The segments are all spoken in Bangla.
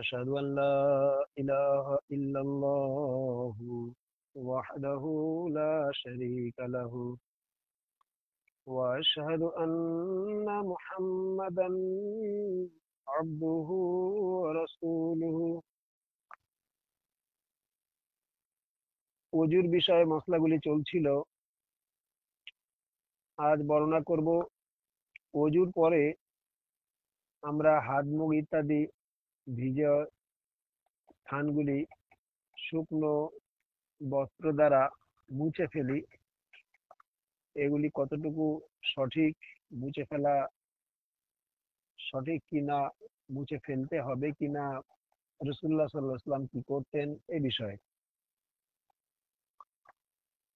أشهد أن لا إله إلا الله وحده لا شريك له وأشهد أن محمدا عبده ورسوله ওযুর বিষয়ে মশলাগুলি চলছিল। আজ বর্ণনা করব ওযুর পরে আমরা হাত মুখ ইত্যাদি ভিজে স্থানগুলি শুকনো বস্ত্র দ্বারা মুছে ফেলি, এগুলি কতটুকু সঠিক, মুছে ফেলা সঠিক কিনা, মুছে ফেলতে হবে কিনা, রাসূলুল্লাহ সাল্লাল্লাহু আলাইহি ওয়াসাল্লাম কি করতেন এ বিষয়ে।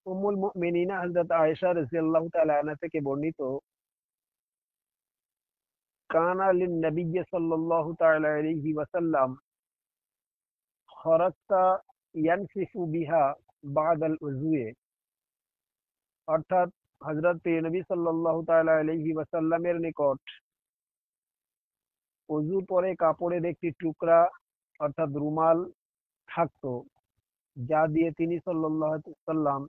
উম্মুল মুমিনিনা হযরত আয়েশা রাদিয়াল্লাহু তাআলা আনহা থেকে বর্ণিত, কানা লিন নবী সাল্লাল্লাহু তাআলা আলাইহি ওয়াসাল্লাম খরাক্তা ইয়ানসিফু বিহা বাদাল উযুয়ে, অর্থাৎ হযরত নবী সাল্লাল্লাহু তাআলা আলাইহি ওয়াসাল্লামের নিকট ওযু পরে কাপড়ের একটি টুকরা অর্থাৎ রুমাল থাকতো, যা দিয়ে তিনি সাল্লাল্লাহু আলাইহি ওয়াসাল্লাম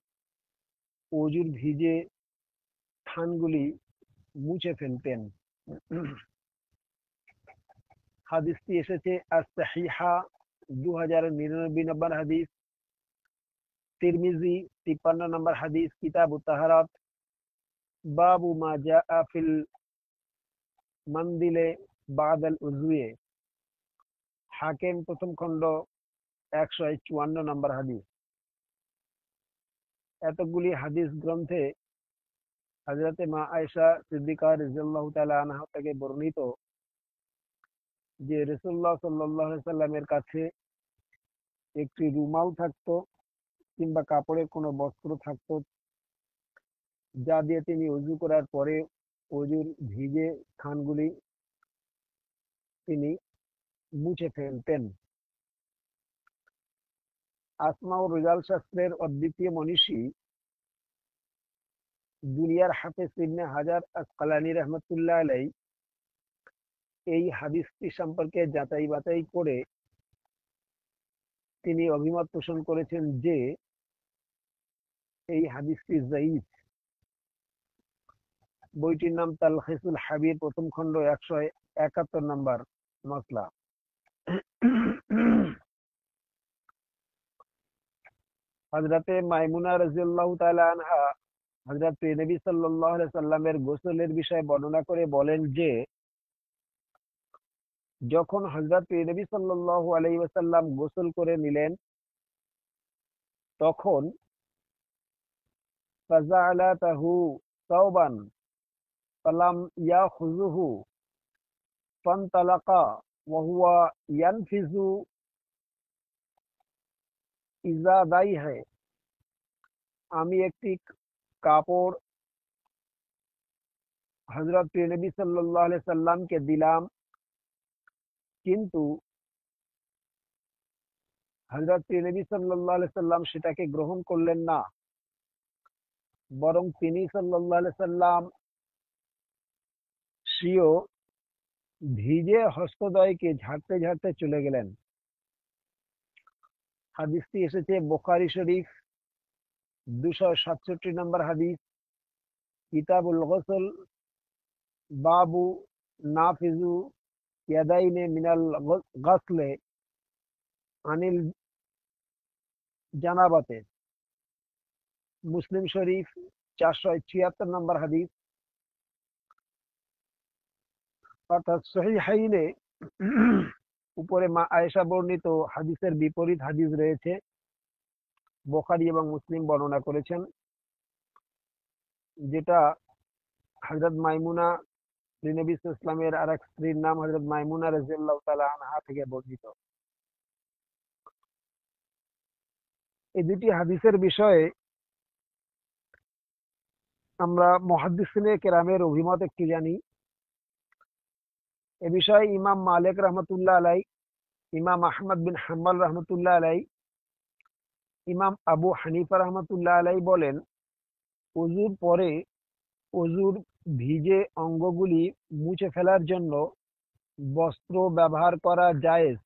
ওযুর ভিজে স্থানগুলি মুছে ফেলতেন। হাদিসটি এসেছে আস-সাহিহা 2099 নম্বর হাদিস, তিরমিজি 53 নম্বর হাদিস, কিতাবুত তাহারাত, বাবু মা জাআ ফিল মানদিলে বাদাল উযুয়ে, হাকিম প্রথম খণ্ড 154 নম্বর হাদিস। এতগুলি হাদিস গ্রন্থে হযরতে মা আয়েশা সিদ্দিকা রাদিয়াল্লাহু তাআলা আনহা থেকে বর্ণিত যে রাসূলুল্লাহ সাল্লাল্লাহু আলাইহি সাল্লামের কাছে একটি রুমাল থাকতো কিংবা কাপড়ের কোনো বস্ত্র থাকতো, যা দিয়ে তিনি ওযু করার পরে ওযুর ভিজে স্থানগুলি তিনি মুছে ফেলতেন। আসমা ও রিজাল শাস্ত্রের অদ্বিতীয় মনীষী দুনিয়ার হাফেজ ইবনে হাজার আসকালানী রহমতুল্লাহ আলাইহি এই হাদিসটি সম্পর্কে যাচাই বাছাই করে তিনি অভিমত পোষণ করেছেন যে এই হাদিসটি যায়ীফ। বইটির নাম তালখিসুল হাবির, প্রথম খণ্ড 171 নম্বর মসলা। হযরতে মাইমুনা রাদিয়াল্লাহু তাআলা আনহা হযরত নবী সাল্লাল্লাহু আলাইহি সাল্লামের গোসলের বিষয়ে বর্ণনা করে বলেন যে, যখন হযরত নবী সাল্লাল্লাহু আলাইহি ওয়াসাল্লাম গোসল করে নিলেন, তখন ফাজালাতাহু সাওবান ফালাম ইয়াখুযুহু ফানতালাকা ওয়া হুয়া ইয়ানফিযু ইজাদাইহি, আমি একটি কাপড় হযরত নবী সাল্লাল্লাহু আলাইহি সাল্লামকে দিলাম, কিন্তু হযরত নবী সাল্লাল্লাহু আলাইহি সাল্লাম সেটাকে গ্রহণ করলেন না, বরং তিনি সাল্লাল্লাহু আলাইহি সাল্লাম স্বীয় ভিজে হস্তদ্বয়কে ঝাড়তে ঝাড়তে চলে গেলেন। হাদিসটি এসেছে বুখারী শরীফ 267 নম্বর হাদিস, কিতাবুল গোসল, বাবু নাফিজু ইয়াদাইনে মিনাল গাসলে আনিল জানাবাতে, মুসলিম শরীফ 476 নম্বর হাদিস। অর্থাৎ সহিহাইনে উপরে মা আয়েশা বর্ণিত হাদিসের বিপরীত হাদিস রয়েছে, বুখারী এবং মুসলিম বর্ণনা করেছেন, যেটা হযরত মাইমুনা নবী সাল্লাল্লাহু আলাইহি ওয়াসাল্লামের আরেক স্ত্রীর নাম হযরত মাইমুনা রাদিয়াল্লাহু তাআলা আনহা থেকে বর্ণিত। এই দুটি হাদিসের বিষয়ে আমরা মুহাদ্দিসিনে কেরামের অভিমত একটু জানি। এ বিষয়ে ইমাম মালিক রহমতুল্লাহ আলাইহি, ইমাম আহমদ বিন হাম্বল রহমতুল্লাহ আলাইহি, ইমাম আবু হানিফা রহমতুল্লাহ আলাইহি বলেন, ওযুর পরে ওযুর ভিজে অঙ্গগুলি মুছে ফেলার জন্য বস্ত্র ব্যবহার করা জায়েজ,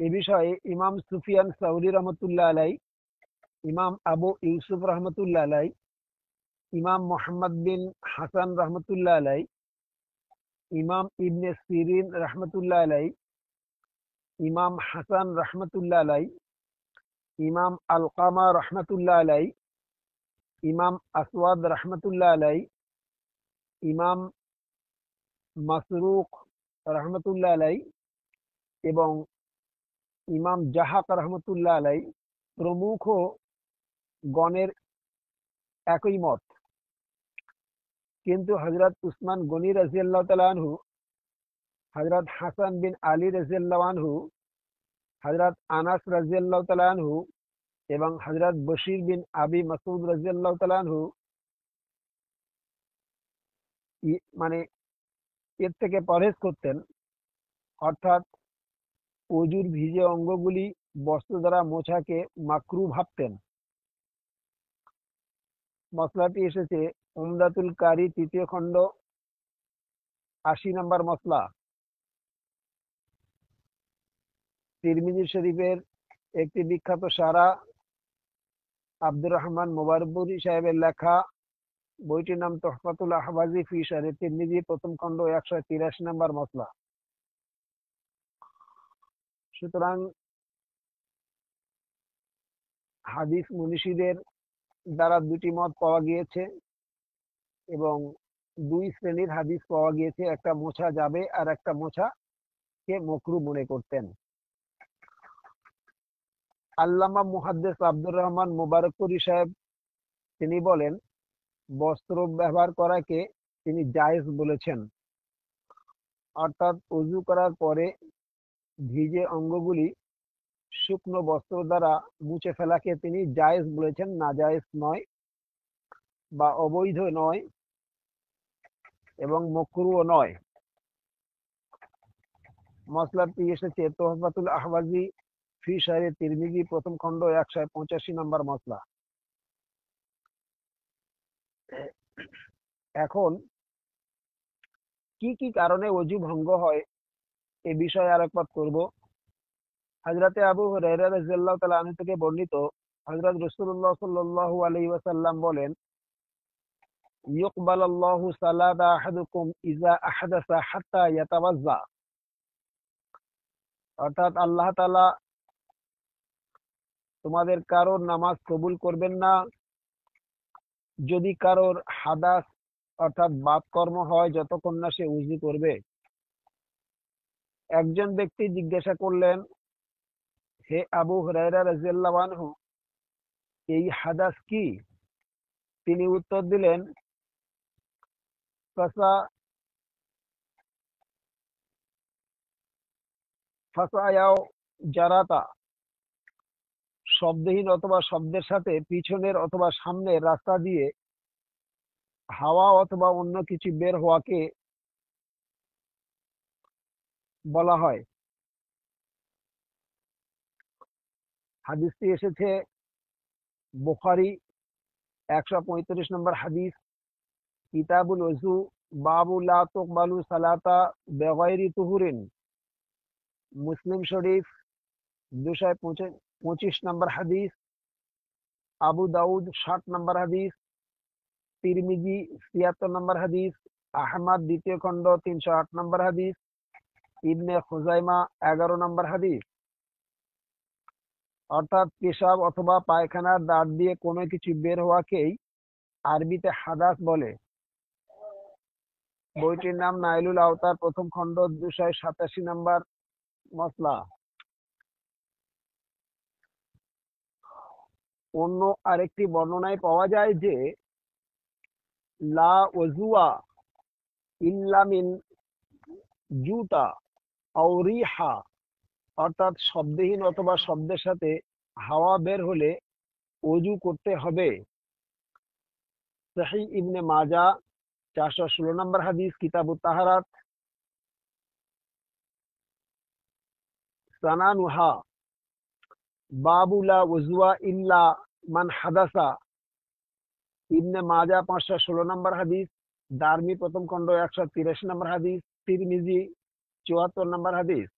এ বিষয়ে ইমাম সুফিয়ান সাউরি রহমতুল্লাহ আলাই, ইমাম আবু ইউসুফ রহমতুল্লাহ আলাই, ইমাম মোহাম্মদ বিন হাসান রহমতুল্লাহ আলাই, ইমাম ইবনে সিরিন রহমতুল্লাহ আলাই, ইমাম হাসান রহমতুল্লাহ আলাই, ইমাম আলকামা রহমতুল্লাহ আলাই, ইমাম আসওয়াদ রহমতুল্লাহ আলাই, ইমাম মাসরুক রহমতুল্লাহ আলাই এবং ইমাম জাহাক রহমতুল্লাহ আলাই প্রমুখ গণের একই মত। কিন্তু হযরত উসমান গনি রাদিয়াল্লাহু তাআলা আনহু, হযরত হাসান বিন আলী রাদিয়াল্লাহু আনহু, হযরত আনাস রাদিয়াল্লাহু তাআলা আনহু এবং হযরত বশির বিন আবি মাসউদ রাদিয়াল্লাহু তাআলা আনহু মানে এর থেকে পরহেজ করতেন, অর্থাৎ অজুর ভিজে অঙ্গগুলি বস্ত্র দ্বারা মোছাকে মাকরু ভাবতেন। মসলাটি এসেছে উমদাতুল কারি ৩য় খণ্ড ৮০ নম্বর মসলা। তিরমিজি শরীফের একটি বিখ্যাত সারা আব্দুর রহমান মুবারকপুরি সাহেবের লেখা বইটির নাম তুহফাতুল আহওয়াজি ফি শারহি তিরমিজি, প্রথম খণ্ড ১৮৩ নম্বর মসলা। সুতরাং হাদিস মনীষীদের দ্বারা দুটি মত পাওয়া গিয়েছে এবং দুই শ্রেণীর হাদিস পাওয়া গিয়েছে, একটা মোছা যাবে আর একটা মোছাকে মকরু মনে করতেন। আল্লামা মুহাদ্দিস আব্দুর রহমান মুবারকপুরি সাহেব তিনি বলেন, বস্ত্র ব্যবহার করাকে তিনি জায়েজ বলেছেন, অর্থাৎ ওযু করার পরে ভিজে অঙ্গগুলি শুকনো বস্ত্র দ্বারা মুছে ফেলাকে তিনি জায়েজ বলেছেন, নাজায়েজ নয় বা অবৈধ নয় এবং মকরুও নয়। মসলাটি এসেছে তুহফাতুল আহওয়াজি ফি শারহি তিরমিজি, প্রথম খণ্ড ১৮৮ নম্বর মসলা। এখন কি কি কারণে ওযু ভঙ্গ হয় এ বিষয়ে আলোকপাত করব। হযরতে আবু হুরায়রা রাদিয়াল্লাহু তাআলা আনহু থেকে বর্ণিত, হযরত রাসূলুল্লাহ সাল্লাল্লাহু আলাইহি ওয়াসাল্লাম বলেন, ইউকবালাল্লাহু সালাতা আহাদুকুম ইযা আহদাসা হাত্তা ইয়াতাওয়াজ্জা, অর্থাৎ আল্লাহ তাআলা তোমাদের কারোর নামাজ কবুল করবেন না যদি কারোর হাদাস অর্থাৎ বাদ কর্ম হয় যতক্ষণ না সে উযু করবে। একজন ব্যক্তি জিজ্ঞাসা করলেন, হে আবু হুরায়রা রাদিয়াল্লাহু আনহু, এই হাদাস কি? তিনি উত্তর দিলেন, ফাসায়াও জারাতা, শব্দহীন অথবা শব্দের সাথে পিছনের অথবা সামনের রাস্তা দিয়ে হাওয়া অথবা অন্য কিছু বের হওয়াকে বলা হয়। হাদিসটি এসেছে বুখারী ১৩৫ নম্বর হাদিস, কিতাবুল ওযু, বাবু লা তুকবালু সালাতা বিগাইরি তুহুরিন। মুসলিম শরীফ ২২৫ নম্বর হাদিস, আবু দাউদ ৬০ নম্বর হাদিস, তিরমিজি ৭৬ নম্বর হাদিস, আহমদ ২য় খণ্ড ৩০৮ নম্বর হাদিস, ইবনে খুজাইমা ১১ নম্বর হাদিস। অর্থাৎ পেশাব অথবা পায়খানার দাঁত দিয়ে কোনো কিছু বের হওয়াকেই আরবিতে হাদাস বলে। বইটির নাম নাইলুল আওতার, প্রথম খণ্ড ২৮৭ নম্বর মসলা। অন্য আরেকটি বর্ণনায় পাওয়া যায় যে, লা ওযুয়া ইল্লা মিন জুতা আও রিহা, অর্থাৎ শব্দহীন অথবা শব্দের সাথে হাওয়া বের হলে ওযু করতে হবে। সহিহ ইবনে মাজাহ ৪১৬ নম্বর হাদিস, কিতাবুত তাহারাত, সানানুহা, বাবু লা ওযুয়া ইল্লা মান হাদাসা, ইবনে মাজাহ ৫১৬ নম্বর হাদিস, দারমি প্রথম খণ্ড ১৮৩ নম্বর হাদিস, তিরমিজি ৭৪ নম্বর হাদিস।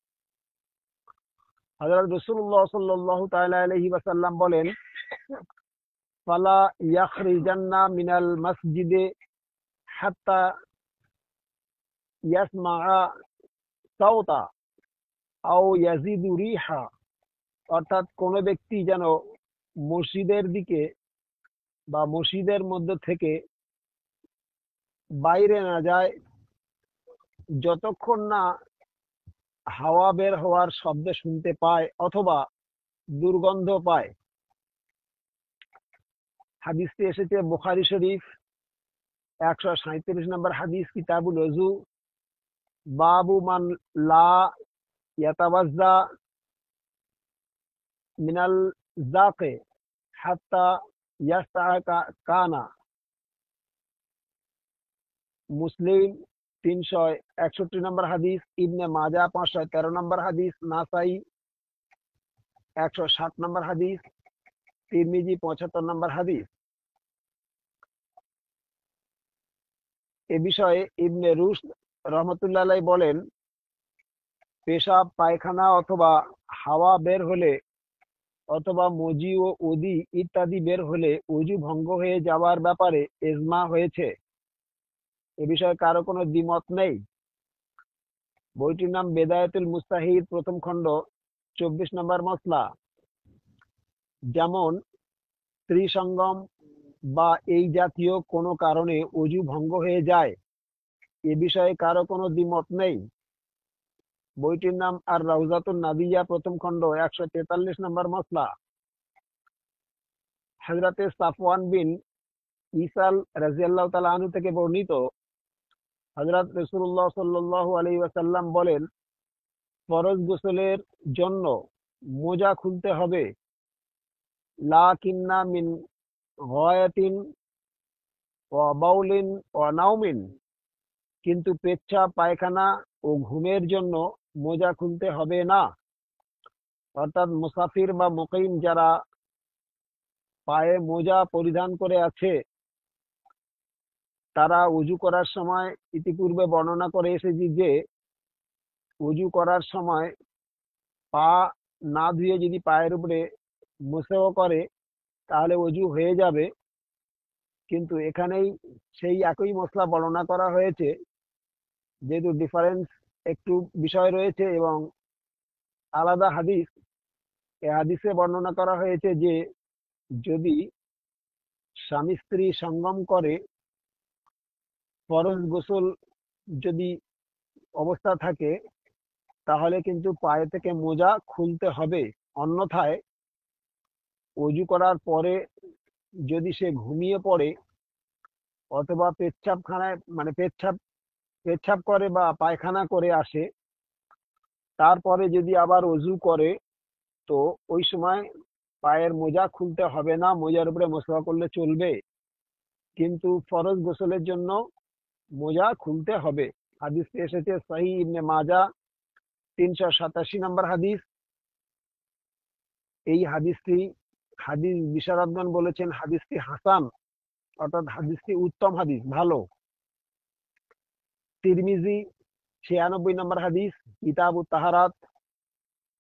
হযরত রাসূলুল্লাহ সাল্লাল্লাহু তাআলা আলাইহি ওয়াসাল্লাম বলেন, ফালা ইয়াখরিজান্না মিনাল মাসজিদে হাত্তা ইয়াসমাআ সাওতা আও ইয়াজিদু রিহা। অর্থাৎ কোন ব্যক্তি যেন মসজিদের দিকে বা মসজিদের মধ্যে থেকে বাইরে না যায় যতক্ষণ না হাওয়া বের হওয়ার শব্দ শুনতে পায় অথবা দুর্গন্ধ পায়। হাদিসটি এসেছে বুখারী শরীফ 137 নম্বর হাদিস, কিতাবুল ওযু, বাবু মান লা ইয়াতাওয়াজ্জা মিনাল জাকে হাত্তা ইয়াস্তাকা কানা। মুসলিম 361 নম্বর হাদিস, ইবনে মাজা 513 নম্বর হাদিস, নাসাই 160 নম্বর হাদিস, তিরমিজি 75 নম্বর হাদিস। এ বিষয়ে ইবনে রুশদ রহমতুল্লাহ আলাইহি বলেন, পেশাব পায়খানা অথবা হাওয়া বের হলে অথবা মজি ও উদি ইত্যাদি বের হলে ওযু ভঙ্গ হয়ে যাওয়ার ব্যাপারে ইজমা হয়েছে। এ বিষয়ে কারো কোনো দ্বিমত নেই। বইটির নাম বেদায়াতুল মুস্তাহিদ, প্রথম খণ্ড, 24 নম্বর মসলা। যেমন স্ত্রী সঙ্গম বা এই জাতীয় কোনো কারণে ওযু ভঙ্গ হয়ে যায়, এ বিষয়ে কারো কোনো দ্বিমত নেই। বইটির নাম আর রাউজাতুন নাদিয়া, প্রথম খণ্ড, 143 নম্বর মসলা। হযরতে সাফওয়ান বিন ইসাল রাদিয়াল্লাহু তাআলা আনহু থেকে বর্ণিত, হযরত রাসূলুল্লাহ সাল্লাল্লাহু আলাইহি ওয়াসাল্লাম বলেন, ফরজ গোসলের জন্য মোজা খুলতে হবে, লাকিন্না মিন গায়াতিন ওয়া বাউলিন ওয়া নাওমিন, কিন্তু পেচ্ছাব পায়খানা ও ঘুমের জন্য মোজা খুলতে হবে না। অর্থাৎ মুসাফির বা মুকিম যারা পায়ে মোজা পরিধান করে আছে তারা উজু করার সময়, ইতিপূর্বে বর্ণনা করে এসেছি যে উজু করার সময় পা না ধুয়ে যদি পায়ের উপরে মুছেও করে তাহলে উজু হয়ে যাবে। কিন্তু এখানেই সেই একই মশলা বর্ণনা করা হয়েছে, যেহেতু ডিফারেন্স একটু বিষয় রয়েছে এবং আলাদা হাদিস, এই হাদিসে বর্ণনা করা হয়েছে যে যদি স্বামী স্ত্রী সঙ্গম করে ফরজ গোসল যদি অবস্থা থাকে তাহলে কিন্তু পায়ে থেকে মোজা খুলতে হবে। অন্যথায় ওযু করার পরে যদি সে ঘুমিয়ে পড়ে অথবা পেচ্ছাবখানায় মানে পেচ্ছাব করে বা পায়খানা করে আসে, তারপরে যদি আবার ওযু করে তো ওই সময় পায়ের মোজা খুলতে হবে না, মোজার উপরে মোসা করলে চলবে, কিন্তু ফরজ গোসলের জন্য মোজা খুলতে হবে। হাদিসটি এসেছে সহিহ ইবনে মাজা 387 নম্বর হাদিস। এই হাদিসটি হাদিস বিশারদগণ বলেছেন হাদিসটি হাসান, অর্থাৎ হাদিসটি উত্তম হাদিস, ভালো। তিরমিজি 96 নম্বর হাদিস, কিতাবুত তাহারাত,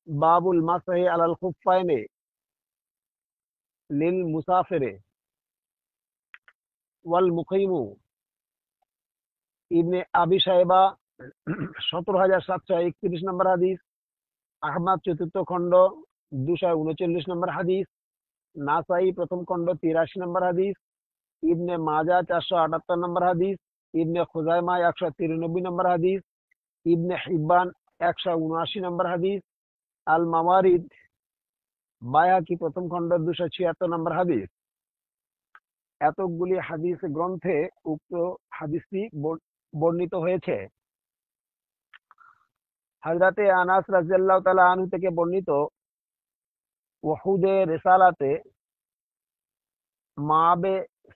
বাবুল মাসহি আলাল খুফাইনে লিল মুসাফিরে ওয়াল মুকিমু। ইবনে আবি সাহেবা 17731 নম্বর হাদিস, আহমদ চতুর্থ খণ্ড 239 নম্বর হাদিস, নাসাই প্রথম খণ্ড 83 নম্বর হাদিস, ইবনে মাজা 478 নম্বর হাদিস, ইবনে খুজাইমা 193 নম্বর হাদিস, ইবনে হিব্বান 179 নম্বর হাদিস, আল মাওয়ারিদ বায়হাকি প্রথম খণ্ড 276 নম্বর হাদিস। এতগুলি হাদিস গ্রন্থে উক্ত হাদিসটি বর্ণিত হয়েছে। হযরতে আনাস রাদিয়াল্লাহু তাআলা আনহু থেকে বর্ণিত, উহুদে রিসালাতে মাবে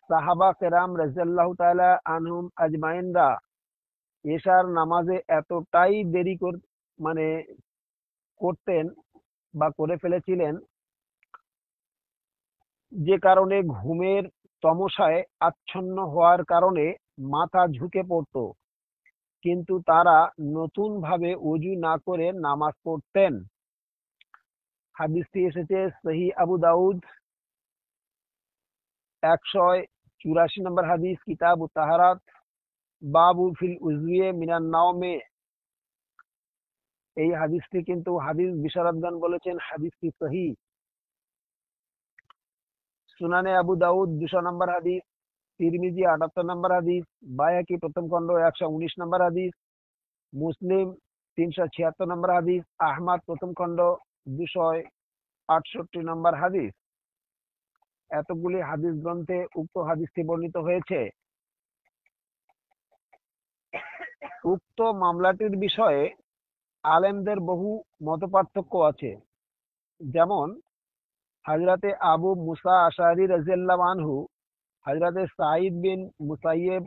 সাহাবা কেরাম রাদিয়াল্লাহু তাআলা আনহুম আজমাইনরা এশার নামাজে এতটাই দেরি করতেন বা করে ফেলেছিলেন যে কারণে ঘুমের তমসায় আচ্ছন্ন হওয়ার কারণে মাথা ঝুঁকে পড়ত, কিন্তু তারা নতুন ভাবে ওযু না করে নামাজ পড়তেন। হাদিসটি এসেছে সহি আবু দাউদ 184 নম্বর হাদিস, কিতাব তাহারাত, বাবু ফিল উজবিয়ে মিনান নাওমে। এই হাদিসটি কিন্তু হাদিস বিশারদগণ বলেছেন হাদিসটি সহি। সুনানে আবু দাউদ 200 নম্বর হাদিস, তিরমিজি 78 নম্বর হাদিস, বায়াকি প্রথম খণ্ড 119 নম্বর হাদিস, মুসলিম 376 নম্বর হাদিস, আহমদ প্রথম খণ্ড 268 নম্বর হাদিস। এতগুলি হাদিস গ্রন্থে উক্ত হাদিসটি বর্ণিত হয়েছে। উক্ত মামলাটির বিষয়ে আলেমদের বহু মতপার্থক্য আছে। যেমন হযরতে আবু মুসা আশআরী রাদিয়াল্লাহু আনহু, হযরতে সাঈদ বিন মুসাইয়্যিব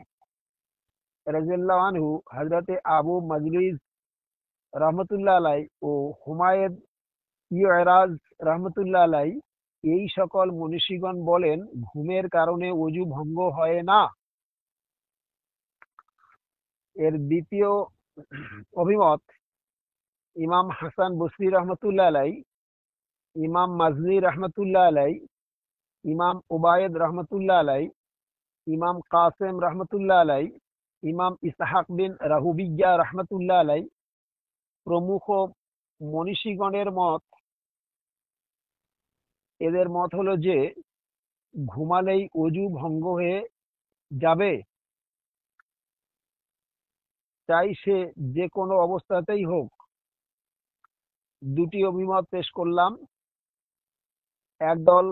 রাদিয়াল্লাহু আনহু, হযরতে আবু মাজলিস রহমতুল্লাহ আলাই ও হুমায়দ ইয়রাজ রহমতুল্লাহ আলাই এই সকল মনীষীগণ বলেন ঘুমের কারণে ওযু ভঙ্গ হয় না। এর দ্বিতীয় অভিমত ইমাম হাসান বসরি রহমতুল্লাহ আলাই, ইমাম মাজনি রহমতুল্লাহ আলাই, ইমাম উবায়দ রহমতুল্লাহ আলাই, ইমাম কাসেম রহমতুল্লাহ আলাই, ইমাম ইসহাক বিন রাহুবিয়া রহমতুল্লাহ আলাই প্রমুখ মনীষীগণের মত। এদের মত হলো যে ঘুমালেই ওযু ভঙ্গ হয়ে যাবে, চাই সে যে কোনো অবস্থাতেই হোক। দুটি অভিমত পেশ করলাম। একদল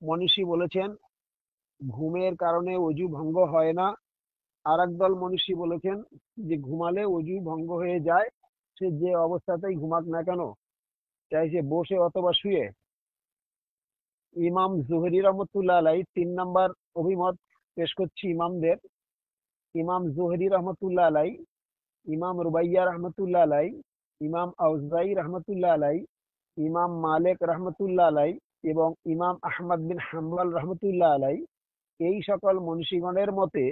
মনীষী বলেছেন ঘুমের কারণে ওযু ভঙ্গ হয় না, আর একদল মনীষী বলেছেন যে ঘুমালে ওযু ভঙ্গ হয়ে যায়, সে যে অবস্থাতেই ঘুমাক না কেন, চাই সে বসে অথবা শুয়ে। ইমাম জুহরি রহমতুল্লাহ আলাই 3 নম্বর অভিমত পেশ করছি ইমামদের। ইমাম জুহরি রহমতুল্লাহ আলাই, ইমাম রুবাইয়া রহমতুল্লাহ আলাই, ইমাম আউজাই রহমতুল্লাহ আলাই, ইমাম মালিক রহমতুল্লাহ আলাই এবং ইমাম আহমদ বিন হাম্বল রহমতুল্লাহ আলাই এই সকল মনীষীগণের মতে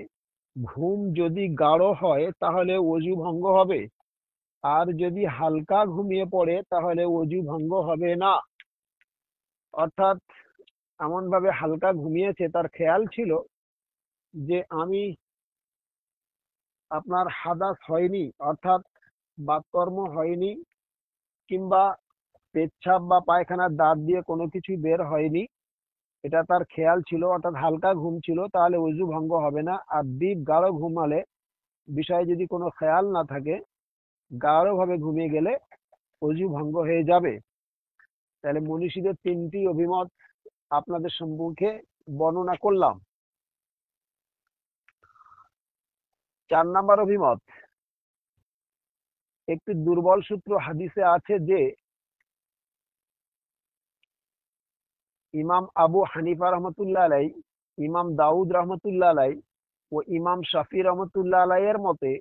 ঘুম যদি গাঢ় হয় তাহলে ওযু ভঙ্গ হবে, আর যদি হালকা ঘুমিয়ে পড়ে তাহলে ওযু ভঙ্গ হবে না। অর্থাৎ এমন ভাবে হালকা ঘুমিয়েছে, তার খেয়াল ছিল যে আমি আপনার হাদাস হয়নি, অর্থাৎ বাতকর্ম হয়নি, কিংবা পেচ্ছাপ বা পায়খানার দাঁত দিয়ে কোনো কিছু বের হয়নি, এটা তার খেয়াল ছিল, অর্থাৎ হালকা ঘুম ছিল, তাহলে ওযু ভঙ্গ হবে না। আর ডিপ গাঢ় ঘুমালে, বিষয়ে যদি কোনো খেয়াল না থাকে, গাঢ়ভাবে ঘুমিয়ে গেলে ওযু ভঙ্গ হয়ে যাবে। তাহলে মনীষীদের 3টি অভিমত আপনাদের সম্মুখে বর্ণনা করলাম। 4 নম্বর অভিমত, একটি দুর্বল সূত্র হাদিসে আছে যে ইমাম আবু হানিফা রহমতুল্লাহ আলাই, ইমাম দাউদ রহমতুল্লাহ আলাই ও ইমাম শাফি রহমতুল্লাহ আলাইয়ের মতে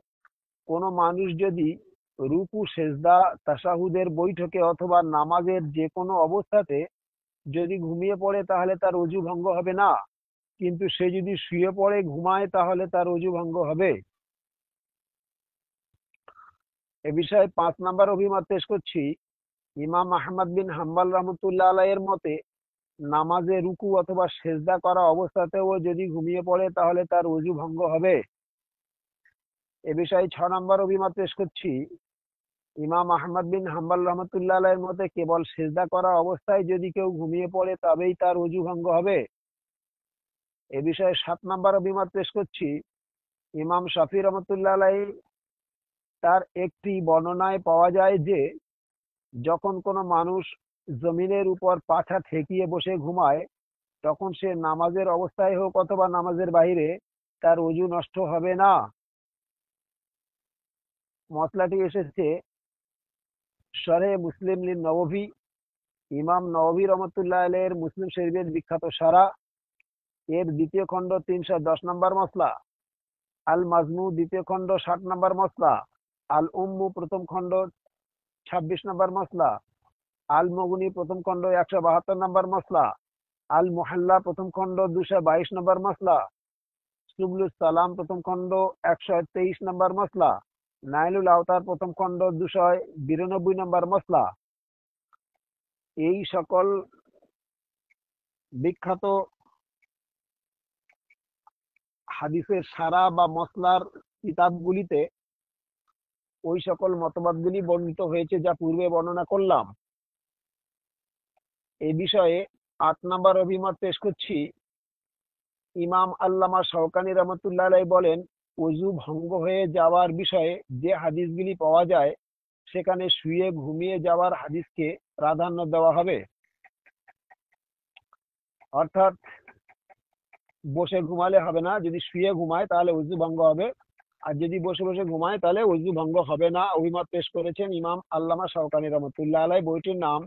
কোনো মানুষ যদি রুকু সেজদা তাশাহুদের বৈঠকে অথবা নামাজের যে কোনো অবস্থাতে যদি ঘুমিয়ে পড়ে তাহলে তার ওযু ভঙ্গ হবে না, কিন্তু সে যদি শুয়ে পড়ে ঘুমায় তাহলে তার ওযু ভঙ্গ হবে। এ বিষয়ে 5 নম্বর অভিমত পেশ করছি ইমাম আহমদ বিন হাম্বল রহমতুল্লাহ আলাইয়ের মতে নামাজে রুকু অথবা সেজদা করা অবস্থাতেও যদি ঘুমিয়ে পড়ে তাহলে তার ওযু ভঙ্গ হবে। এ বিষয়ে 6 নম্বর অভিমত পেশ করছি ইমাম আহমদ বিন হাম্বল রহমতুল্লাহ আলাইয়ের মতে কেবল সেজদা করা অবস্থায় যদি কেউ ঘুমিয়ে পড়ে তবেই তার ওযু ভঙ্গ হবে। এ বিষয়ে 7 নম্বর অভিমত পেশ করছি ইমাম শাফি রহমতুল্লাহ আলাই, তার একটি বর্ণনায় পাওয়া যায় যে যখন কোনো মানুষ জমিনের উপর পাছা ঠেকিয়ে বসে ঘুমায় তখন সে নামাজের অবস্থায় হোক অথবা নামাজের বাইরে, তার ওযু নষ্ট হবে না। মসলাটি এসেছে শরহে মুসলিম লিন নবভী, ইমাম নবভী রহমতুল্লাহ আলাইহির মুসলিম শরীফের বিখ্যাত সারা, এর দ্বিতীয় খণ্ড 310 নম্বর মসলা, আল মাজমু দ্বিতীয় খণ্ড 60 নম্বর মসলা, আল উম্মু প্রথম খণ্ড 26 নম্বর মসলা, আল মুগনি প্রথম খণ্ড 172 নম্বর মসলা, আল মুহাল্লা প্রথম খণ্ড 222 নম্বর মসলা, সুবুলুস সালাম প্রথম খণ্ড 123 নম্বর মসলা, নাইলুল আওতার প্রথম খণ্ড 292 নম্বর মসলা। এই সকল বিখ্যাত হাদিসের সারা বা মসলার কিতাবগুলিতে ওই সকল মতবাদগুলি বর্ণিত হয়েছে যা পূর্বে বর্ণনা করলাম। এই বিষয়ে ৮ নম্বর অভিমত পেশ করছি। ইমাম আল্লামা শওকানী রহমতুল্লাহ আলাইহি বলেন, ওযু ভঙ্গ হয়ে যাওয়ার বিষয়ে যে হাদিসগুলি পাওয়া যায় সেখানে শুয়ে ঘুমিয়ে যাওয়ার হাদিসকে প্রাধান্য দেওয়া হবে। অর্থাৎ বসে ঘুমালে হবে না, যদি শুয়ে ঘুমায় তাহলে ওযু ভঙ্গ হবে, আর যদি বসে বসে ঘুমায় তাহলে ওযু ভঙ্গ হবে না। অভিমত পেশ করেছেন ইমাম আল্লামা শওকানী রহমতুল্লাহ আলাইহি। বইটির নাম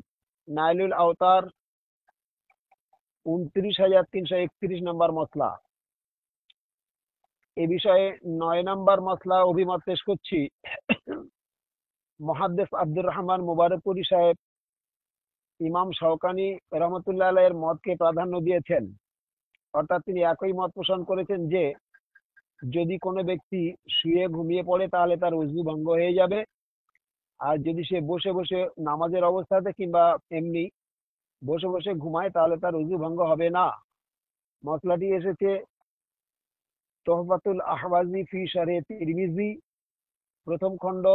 নাইলুল আওতার, ২৯,৩৩১ নম্বর মসলা। এ বিষয়ে ৯ নম্বর মসলা অভিমত পেশ করছি। মুহাদ্দিস আব্দুর রহমান মুবারকপুরী সাহেব ইমাম শওকানী রহমতুল্লাহ আলাইহির মতকে প্রাধান্য দিয়েছেন। অর্থাৎ তিনি একই মত পোষণ করেছেন যে যদি কোনো ব্যক্তি শুয়ে ঘুমিয়ে পড়ে তাহলে তার ওযু ভঙ্গ হয়ে যাবে, আর যদি সে বসে বসে নামাজের অবস্থাতে কিংবা এমনি বসে বসে ঘুমায় তাহলে তার ওযু ভঙ্গ হবে না। মসলাটি এসেছে তোহফাতুল আহওয়াজি ফি শারহে তিরমিজি, প্রথম খণ্ড,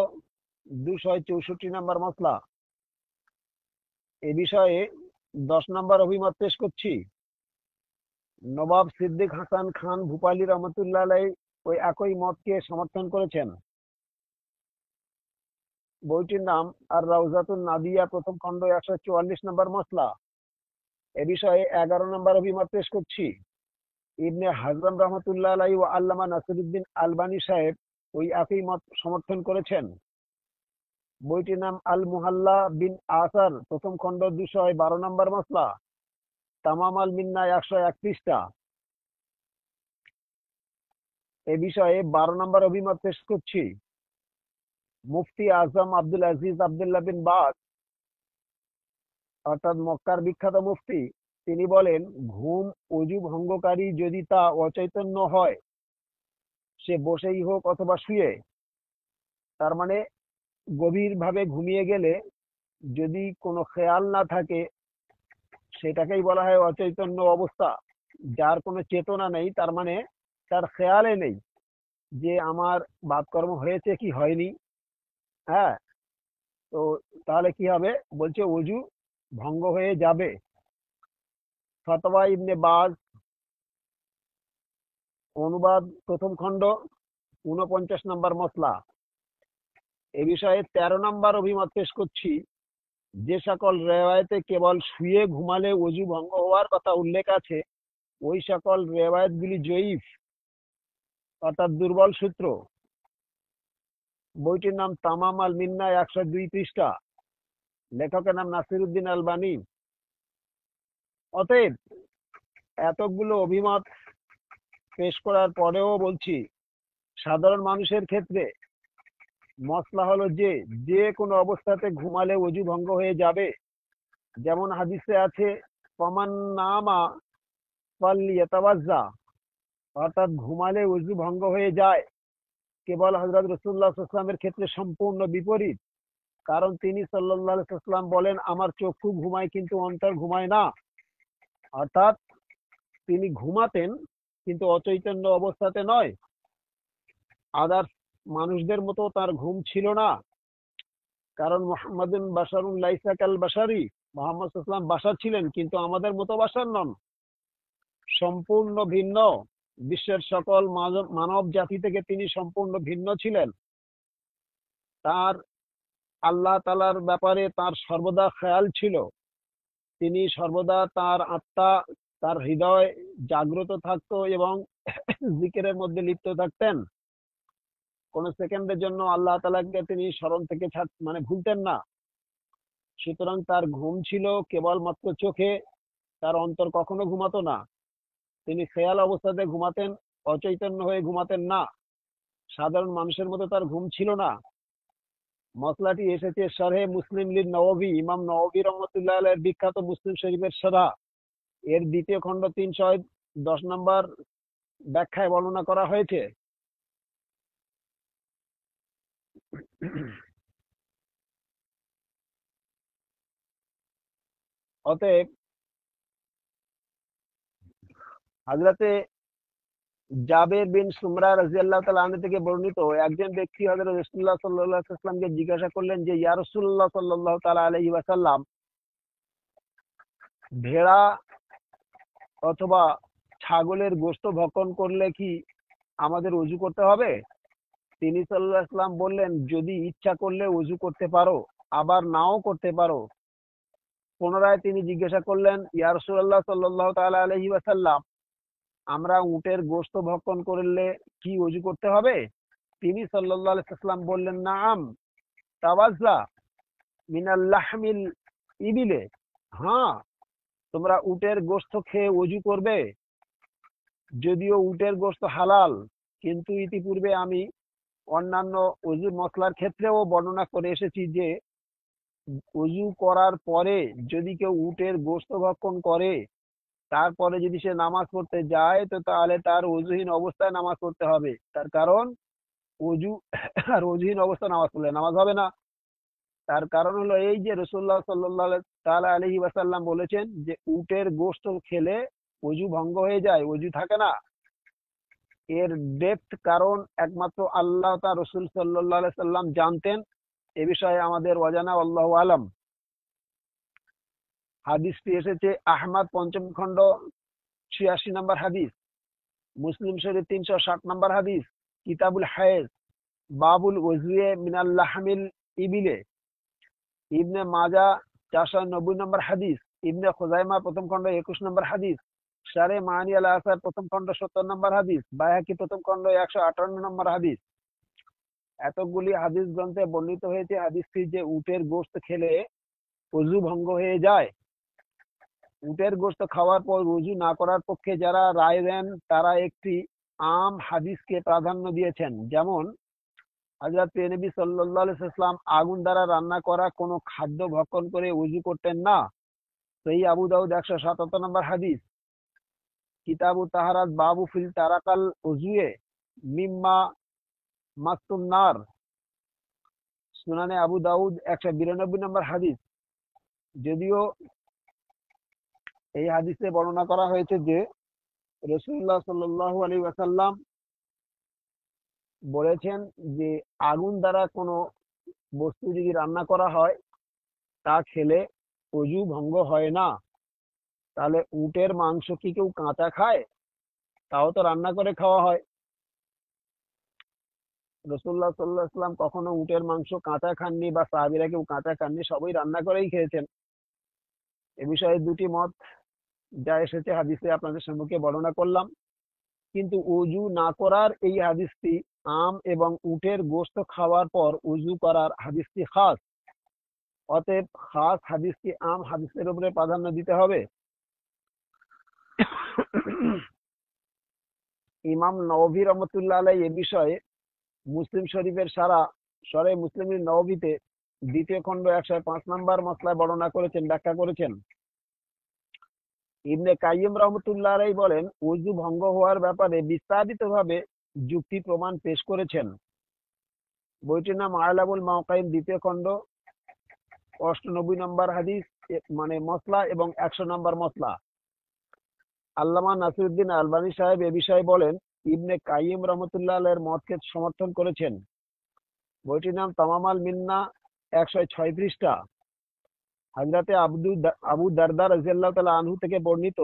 ২৬৪ নম্বর মসলা। এ বিষয়ে ১০ নম্বর অভিমত পেশ করছি। নবাব সিদ্দিক হাসান খান ভূপালী রহমতুল্লাহ আলাইহি ওই একই মতকে সমর্থন করেছেন। বইটির নাম আর রাউজাতুন নাদিয়া, প্রথম খণ্ড, ১৪৪ নম্বর মসলা। এ বিষয়ে ১১ নম্বর অভিমত পেশ করছি। ইবনে হাজম রহমতুল্লাহ আলাইহি ও আল্লামা নাসিরুদ্দিন আলবানী সাহেব ওই একই মত সমর্থন করেছেন। বইটির নাম আল মুহাল্লা বিন আসার, প্রথম খণ্ড, ২১২ নম্বর মসলা। তামাম আল মিন্না, ১০১ পৃষ্ঠা। এ বিষয়ে ১২ নম্বর অভিমত পেশ করছি। মুফতি আজম আব্দুল আজিজ আব্দুল্লাহ বিন বাজ, অর্থাৎ মক্কার বিখ্যাত মুফতি, তিনি বলেন, ঘুম অজু ভঙ্গকারী যদি তা অচৈতন্য হয়, সে বসেই হোক অথবা শুয়ে, তার মানে গভীরভাবে ঘুমিয়ে গেলে যদি কোনো খেয়াল না থাকে সেটাকেই বলা হয় অচৈতন্য অবস্থা। যার কোনো চেতনা নেই, তার মানে তার খেয়ালে নেই যে আমার বাতকর্ম হয়েছে কি হয়নি। হ্যাঁ, তো তাহলে কি হবে? বলছে অজু ভঙ্গ হয়ে যাবে। ফতোয়া ইবনে বাজ, অনুবাদ, প্রথম খণ্ড, ৪৯ নম্বর মসলা। এ বিষয়ে ১৩ নম্বর অভিমত পেশ করছি। যে সকল রেওয়ায়েতে কেবল শুয়ে ঘুমালে অজু ভঙ্গ হওয়ার কথা উল্লেখ আছে ওই সকল রেওয়ায়েতগুলি জয়ীফ, অর্থাৎ দুর্বল সূত্র। বইটির নাম তামাম আল মিন্না, ১০২ পৃষ্ঠা। লেখকের নাম নাসিরুদ্দিন আলবানী। অতএব এতগুলো অভিমত পেশ করার পরেও বলছি, সাধারণ মানুষের ক্ষেত্রে মসলা হলো যে যে কোনো অবস্থাতে ঘুমালে অজু ভঙ্গ হয়ে যাবে। যেমন হাদিসে আছে, ফমান নামা ফালইয়াতাওয়াজ্জা, অর্থাৎ ঘুমালে অজু ভঙ্গ হয়ে যায়। কেবল হযরত রাসূলুল্লাহ সাল্লাল্লাহু আলাইহি ওয়াসাল্লামের ক্ষেত্রে সম্পূর্ণ বিপরীত। কারণ তিনি সাল্লাল্লাহু আলাইহি ওয়াসাল্লাম বলেন, আমার চক্ষু ঘুমায় কিন্তু অন্তর ঘুমায় না। অর্থাৎ তিনি ঘুমাতেন কিন্তু অচৈতন্য অবস্থাতে নয়। আদার্স মানুষদের মতো তার ঘুম ছিল না। কারণ মুহাম্মাদুন বাশারুন লাইসা কাল বাশারি, মুহাম্মদ সাল্লাল্লাহু আলাইহি ওয়াসাল্লাম বাশার ছিলেন কিন্তু আমাদের মতো বাশার নন, সম্পূর্ণ ভিন্ন। বিশ্বের সকল মানব জাতি থেকে তিনি সম্পূর্ণ ভিন্ন ছিলেন। তার আল্লাহ তাআলার ব্যাপারে তার সর্বদা খেয়াল ছিল। তিনি সর্বদা তার আত্মা, তার হৃদয় জাগ্রত থাকতো এবং জিকিরের মধ্যে লিপ্ত থাকতেন। কোন সেকেন্ডের জন্য আল্লাহ তাআলাকে তিনি স্মরণ থেকে মানে ভুলতেন না। সুতরাং তার ঘুম ছিল কেবলমাত্র চোখে, তার অন্তর কখনো ঘুমাতো না। তিনি খেয়াল অবস্থাতে ঘুমাতেন, অচৈতন্য হয়ে ঘুমাতেন না। সাধারণ মানুষের মতো তার ঘুম ছিল না। মসলাটি এসেছে শরহে মুসলিম লিন নওয়াবী, ইমাম নওয়াবী রহমতুল্লাহ আলাইহির বিখ্যাত মুসলিম শরীফের শরহ, এর ২য় খণ্ড, ৩১০ নম্বর ব্যাখ্যায় বর্ণনা করা হয়েছে। অতএব হযরতে জাবের বিন সুমরা রাদিয়াল্লাহু তাআলা আনহু থেকে বর্ণিত, একজন ব্যক্তি হযরত রাসূলুল্লাহ সাল্লাল্লাহু আলাইহি ওয়াসাল্লামকে জিজ্ঞাসা করলেন যে, ইয়া রাসূলুল্লাহ সাল্লাল্লাহু তাআলা আলাইহি ওয়াসাল্লাম, ভেড়া অথবা ছাগলের গোশত ভক্ষণ করলে কি আমাদের ওযু করতে হবে? তিনি সাল্লাল্লাহু আলাইহি ওয়াসাল্লাম বললেন, যদি ইচ্ছা করলে ওযু করতে পারো, আবার নাও করতে পারো। পুনরায় তিনি জিজ্ঞাসা করলেন, ইয়া রাসূলুল্লাহ সাল্লাল্লাহু তাআলা আলাইহি ওয়াসাল্লাম, আমরা উটের গোশত ভক্ষণ করলে কি ওযু করতে হবে? তিনি সাল্লাল্লাহু আলাইহি ওয়াসাল্লাম বললেন, নাআম তাওয়াজ্জা মিনাল লাহমিল ইবিলে, হ্যাঁ, তোমরা উটের গোশত খেয়ে ওযু করবে। যদিও উটের গোশত হালাল, কিন্তু ইতিপূর্বে আমি অন্যান্য ওযুর মশলার ক্ষেত্রেও বর্ণনা করে এসেছি যে ওযু করার পরে যদি কেউ উটের গোশত ভক্ষণ করে, তারপরে যদি সে নামাজ পড়তে যায়, তো তাহলে তার ওযুহীন অবস্থায় নামাজ পড়তে হবে। তার কারণ ওযু আর ওযুহীন অবস্থায় নামাজ পড়লে নামাজ হবে না। তার কারণ হলো এই যে রাসূলুল্লাহ সাল্লাল্লাহু তাআলা আলাইহি ওয়াসাল্লাম বলেছেন যে উটের গোশত খেলে ওযু ভঙ্গ হয়ে যায়, ওযু থাকে না। এর ডেপথ কারণ একমাত্র আল্লাহ তার রাসূল সাল্লাল্লাহু আলাইহি সাল্লাম জানতেন। এ বিষয়ে আমাদের অজানা, আল্লাহু আলাম। হাদিসটি এসেছে আহমদ পঞ্চম খণ্ড ৮৬ নম্বর হাদিস, মুসলিম শরীফ ৩৬০ নম্বর হাদিস, কিতাবুল হায়েজ বাবুল ওযুয়ে মিনাল লাহমিল ইবিলে, ইবনে মাজা ৪৯০ নম্বর হাদিস, ইবনে খুজাইমা প্রথম খণ্ড ২১ নম্বর হাদিস, শারে মাআনি আল আসার প্রথম খণ্ড ৭০ নম্বর হাদিস, বাইহাকি প্রথম খণ্ড ১৫৮ নম্বর হাদিস। এতগুলি হাদিস গ্রন্থে বর্ণিত হয়েছে হাদিসটি যে উটের গোশত খেলে ওযু ভঙ্গ হয়ে যায়। উটের গোশত খাওয়ার পর ওযু না করার পক্ষে যারা রায় দেন, তারা একটি আম হাদিসকে প্রাধান্য দিয়েছেন। যেমন হযরত নবী সাল্লাল্লাহু আলাইহি ওয়াসাল্লাম আগুন দ্বারা রান্না করা কোনো খাদ্য ভক্ষণ করে ওযু করতেন না। সহিহ আবু দাউদ ১৭৭ নম্বর হাদিস, কিতাবু তাহারাত বাবু ফিল তারাকাল ওযুয়ে মিম্মা মাসতুন নার, সুনানে আবু দাউদ ১৯২ নম্বর হাদিস। যদিও এই হাদিসে বর্ণনা করা হয়েছে যে রাসূলুল্লাহ সাল্লাল্লাহু আলাইহি ওয়াসাল্লাম বলেছেন যে আগুন দ্বারা কোনো বস্তু যদি রান্না করা হয়, তা খেলে ওযু ভঙ্গ হয় না। তাহলে উটের মাংস কি কেউ কাঁচা খায়? তাও তো রান্না করে খাওয়া হয়। রাসূলুল্লাহ সাল্লাল্লাহু আলাইহি ওয়াসাল্লাম কখনো উটের মাংস কাঁচা খাননি, বা সাহাবীরা কেউ কাঁচা খাননি, সবাই রান্না করেই খেয়েছেন। এ বিষয়ে দুটি মত যা এসেছে হাদিসে আপনাদের সম্মুখে বর্ণনা করলাম। কিন্তু ওযু না করার এই হাদিসটি আম এবং উটের গোশত খাওয়ার পর ওযু করার হাদিসটি খাস। অতএব খাস হাদিসটি আম হাদিসের উপরে প্রাধান্য দিতে হবে। ইমাম নওয়াবী রহমতুল্লাহ আলাইহি এ বিষয়ে মুসলিম শরীফের সরে মুসলিমের নওয়াবীতে ২য় খণ্ড ১০৫ নম্বর মসলায় বর্ণনা করেছেন, ব্যাখ্যা করেছেন। ইবনে কাইয়িম রহমতুল্লাহ আলাইহি বলেন, ওযু ভঙ্গ হওয়ার ব্যাপারে বিস্তারিতভাবে যুক্তি প্রমাণ পেশ করেছেন। বইটির নাম আলামুল মাওকাইম, ২য় খণ্ড ৯৮ নম্বর হাদিস, মানে মসলা এবং ১০০ নম্বর মসলা। আল্লামা নাসিরউদ্দিন আলবানী সাহেব এ বিষয়ে বলেন, ইবনে কাইয়িম রাহমাতুল্লাহ আলাইহির মতকে সমর্থন করেছেন। বইটির নাম তামামাল মিন্না, ১০৬ পৃষ্ঠা। হযরতে আবু দারদা রাদিয়াল্লাহু তাআলা আনহু থেকে বর্ণিত,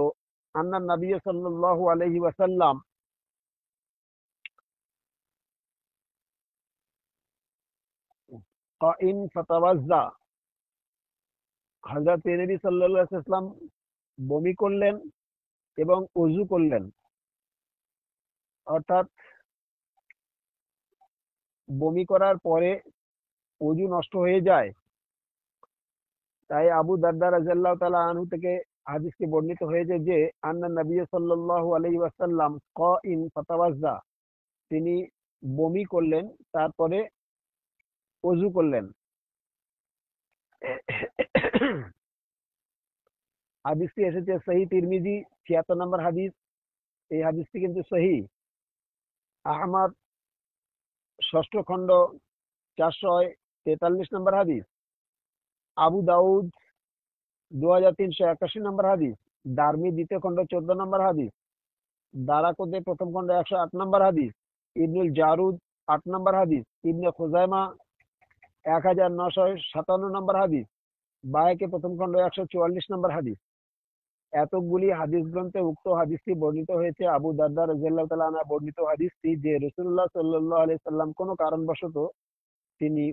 আন্না নবী সাল্লাল্লাহু আলাইহি ওয়াসাল্লাম কাইন ফাতাওয়াজ্জা, হযরত নবী সাল্লাল্লাহু আলাইহি ওয়াসাল্লাম বমি করলেন এবং ওযু করলেন। অর্থাৎ বমি করার পরে ওযু নষ্ট হয়ে যায়। তাই আবু দারদা রাদিয়াল্লাহু তাআলা আনহু থেকে হাদিসটি বর্ণিত হয়েছে যে আন্না নবী সাল্লাল্লাহু আলাইহি ওয়াসাল্লাম কাইন ফাতাওয়াজ্জা, তিনি বমি করলেন, তারপরে ওযু করলেন। হাদিসটি এসেছে সহিহ তিরমিজি ৭৬ নম্বর হাদিস। এই হাদিসটি কিন্তু সহিহ। আহমদ ৬ষ্ঠ খণ্ড ৪৪৩ নম্বর হাদিস। আবু দাউদ 2381 নম্বর হাদিস, দারমি দ্বিতীয় খণ্ড 14 নম্বর হাদিস, দারাকুতে প্রথম খণ্ড 108 নম্বর হাদিস, ইবনুল জারুদ 8 নম্বর হাদিস, ইবনে খুজাইমা 1957 নম্বর হাদিস, বায়কে প্রথম খণ্ড 144 নম্বর হাদিস। এতগুলি হাদিস গ্রন্থে উক্ত হাদিসটি বর্ণিত হয়েছে। আবু দারদা রাদিয়াল্লাহু তাআলা আনহু বর্ণিত হাদিসটি যে রাসূলুল্লাহ সাল্লাল্লাহু আলাইহি সাল্লাম কোনো কারণবশত তিনি